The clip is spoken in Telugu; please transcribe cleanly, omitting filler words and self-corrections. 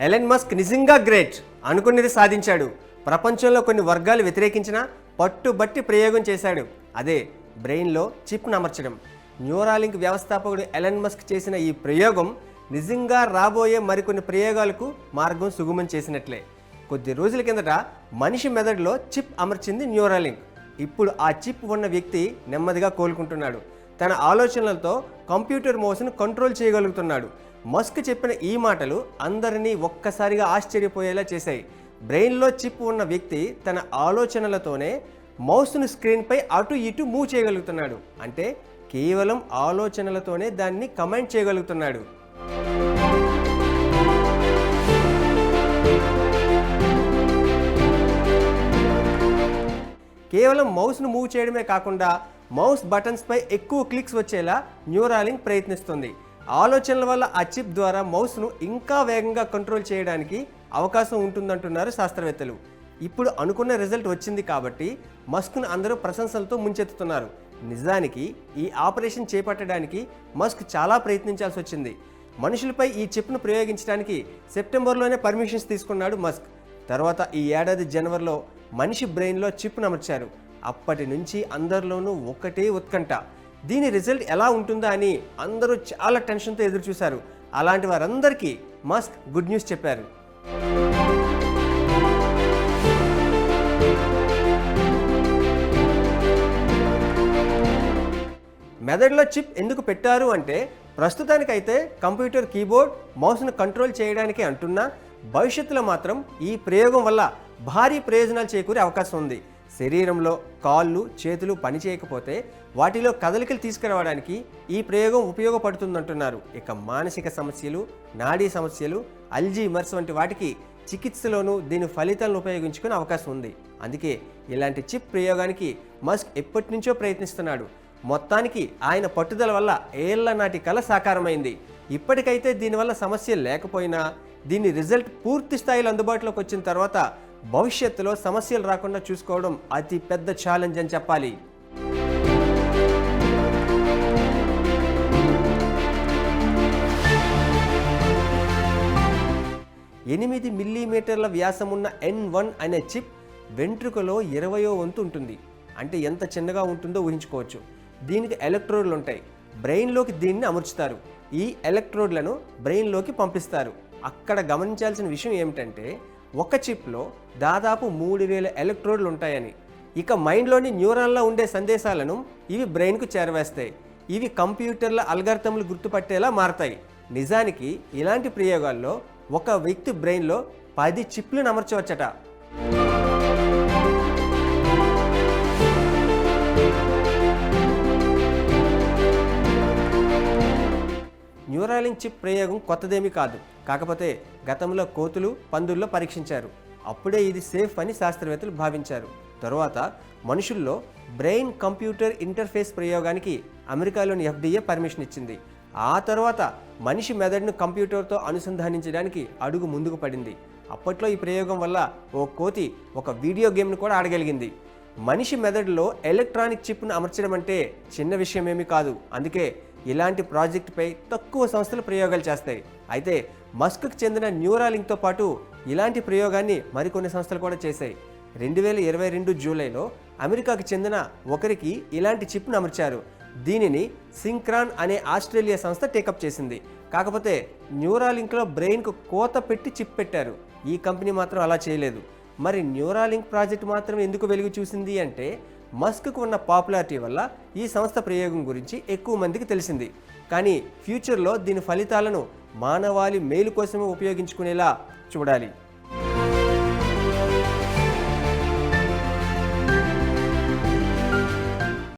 ఎలన్ మస్క్ నిజంగా గ్రేట్, అనుకున్నది సాధించాడు. ప్రపంచంలో కొన్ని వర్గాలు వ్యతిరేకించినా పట్టుబట్టి ప్రయోగం చేశాడు. అదే బ్రెయిన్లో చిప్ను అమర్చడం. న్యూరాలింక్ వ్యవస్థాపకుడు ఎలన్ మస్క్ చేసిన ఈ ప్రయోగం నిజంగా రాబోయే మరికొన్ని ప్రయోగాలకు మార్గం సుగమం చేసినట్లే. కొద్ది రోజుల కిందట మనిషి మెదడులో చిప్ అమర్చింది న్యూరాలింక్. ఇప్పుడు ఆ చిప్ ఉన్న వ్యక్తి నెమ్మదిగా కోలుకుంటున్నాడు. తన ఆలోచనలతో కంప్యూటర్ మౌస్ను కంట్రోల్ చేయగలుగుతున్నాడు. మస్క్ చెప్పిన ఈ మాటలు అందరినీ ఒక్కసారిగా ఆశ్చర్యపోయేలా చేశాయి. బ్రెయిన్లో చిప్ ఉన్న వ్యక్తి తన ఆలోచనలతోనే మౌస్ను స్క్రీన్పై అటు ఇటు మూవ్ చేయగలుగుతున్నాడు. అంటే కేవలం ఆలోచనలతోనే దాన్ని కమాండ్ చేయగలుగుతున్నాడు. కేవలం మౌస్ను మూవ్ చేయడమే కాకుండా మౌస్ బటన్స్పై ఎక్కువ క్లిక్స్ వచ్చేలా న్యూరాలింక్ ప్రయత్నిస్తుంది. ఆలోచనల వల్ల ఆ చిప్ ద్వారా మౌస్ను ఇంకా వేగంగా కంట్రోల్ చేయడానికి అవకాశం ఉంటుందంటున్నారు శాస్త్రవేత్తలు. ఇప్పుడు అనుకున్న రిజల్ట్ వచ్చింది కాబట్టి మస్క్ను అందరూ ప్రశంసలతో ముంచెత్తుతున్నారు. నిజానికి ఈ ఆపరేషన్ చేపట్టడానికి మస్క్ చాలా ప్రయత్నించాల్సి వచ్చింది. మనుషులపై ఈ చిప్ను ప్రయోగించడానికి సెప్టెంబర్లోనే పర్మిషన్స్ తీసుకున్నాడు మస్క్. తర్వాత ఈ ఏడాది జనవరిలో మనిషి బ్రెయిన్లో చిప్ను అమర్చారు. అప్పటి నుంచి అందరిలోనూ ఒకటే ఉత్కంఠ, దీని రిజల్ట్ ఎలా ఉంటుందా అని అందరూ చాలా టెన్షన్తో ఎదురు చూశారు. అలాంటి వారందరికీ మస్క్ గుడ్ న్యూస్ చెప్పారు. మెదడులో చిప్ ఎందుకు పెట్టారు అంటే, ప్రస్తుతానికైతే కంప్యూటర్ కీబోర్డ్ మౌస్ను కంట్రోల్ చేయడానికి అంటున్నా భవిష్యత్తులో మాత్రం ఈ ప్రయోగం వల్ల భారీ ప్రయోజనాలు చేకూరే అవకాశం ఉంది. శరీరంలో కాళ్ళు చేతులు పనిచేయకపోతే వాటిలో కదలికలు తీసుకురావడానికి ఈ ప్రయోగం ఉపయోగపడుతుందంటున్నారు. ఇక మానసిక సమస్యలు, నాడీ సమస్యలు, అల్జీమర్స్ వంటి వాటికి చికిత్సలోనూ దీని ఫలితాలను ఉపయోగించుకునే అవకాశం ఉంది. అందుకే ఇలాంటి చిప్ ప్రయోగానికి మస్క్ ఎప్పటి నుంచో ప్రయత్నిస్తున్నాడు. మొత్తానికి ఆయన పట్టుదల వల్ల ఏళ్ల నాటి కల సాకారమైంది. ఇప్పటికైతే దీనివల్ల సమస్య లేకపోయినా దీని రిజల్ట్ పూర్తి స్థాయిలో అందుబాటులోకి వచ్చిన తర్వాత భవిష్యత్తులో సమస్యలు రాకుండా చూసుకోవడం అతి పెద్ద ఛాలెంజ్ అని చెప్పాలి. ఎనిమిది మిల్లీమీటర్ల వ్యాసమున్న N1 అనే చిప్ వెంట్రుకలో 20వ వంతు ఉంటుంది. అంటే ఎంత చిన్నగా ఉంటుందో ఊహించుకోవచ్చు. దీనికి ఎలక్ట్రోడ్లు ఉంటాయి. బ్రెయిన్లోకి దీన్ని అమర్చుతారు. ఈ ఎలక్ట్రోడ్లను బ్రెయిన్లోకి పంపిస్తారు. అక్కడ గమనించాల్సిన విషయం ఏమిటంటే, ఒక చిప్లో దాదాపు 3000 ఎలక్ట్రోడ్లు ఉంటాయని. ఇక మైండ్లోని న్యూరాన్లో ఉండే సందేశాలను ఇవి బ్రెయిన్కు చేరవేస్తాయి. ఇవి కంప్యూటర్ల అల్గారిథంలు గుర్తుపట్టేలా మారతాయి. నిజానికి ఇలాంటి ప్రయోగాల్లో ఒక వ్యక్తి బ్రెయిన్లో 10 చిప్లను అమర్చవచ్చట. న్యూరాలింక్ చిప్ ప్రయోగం కొత్తదేమీ కాదు. కాకపోతే గతంలో కోతులు, పందుల్లో పరీక్షించారు. అప్పుడే ఇది సేఫ్ అని శాస్త్రవేత్తలు భావించారు. తరువాత మనుషుల్లో బ్రెయిన్ కంప్యూటర్ ఇంటర్ఫేస్ ప్రయోగానికి అమెరికాలోని FDA పర్మిషన్ ఇచ్చింది. ఆ తర్వాత మనిషి మెదడును కంప్యూటర్తో అనుసంధానించడానికి అడుగు ముందుకు పడింది. అప్పట్లో ఈ ప్రయోగం వల్ల ఓ కోతి ఒక వీడియో గేమ్ను కూడా ఆడగలిగింది. మనిషి మెదడులో ఎలక్ట్రానిక్ చిప్ను అమర్చడం అంటే చిన్న విషయమేమీ కాదు. అందుకే ఇలాంటి ప్రాజెక్టుపై తక్కువ సంస్థలు ప్రయోగాలు చేస్తాయి. అయితే మస్క్కు చెందిన న్యూరాలింక్తో పాటు ఇలాంటి ప్రయోగాన్ని మరికొన్ని సంస్థలు కూడా చేశాయి. 2022 జూలైలో అమెరికాకు చెందిన ఒకరికి ఇలాంటి చిప్ను అమర్చారు. దీనిని సింక్రాన్ అనే ఆస్ట్రేలియా సంస్థ టేకప్ చేసింది. కాకపోతే న్యూరాలింక్లో బ్రెయిన్కు కోత పెట్టి చిప్ పెట్టారు. ఈ కంపెనీ మాత్రం అలా చేయలేదు. మరి న్యూరాలింక్ ప్రాజెక్ట్ మాత్రం ఎందుకు వెలుగు చూసింది అంటే, మస్క్కు ఉన్న పాపులారిటీ వల్ల ఈ సంస్థ ప్రయోగం గురించి ఎక్కువ మందికి తెలిసింది. కానీ ఫ్యూచర్లో దీని ఫలితాలను మానవాళి మేలు కోసమే ఉపయోగించుకునేలా చూడాలి.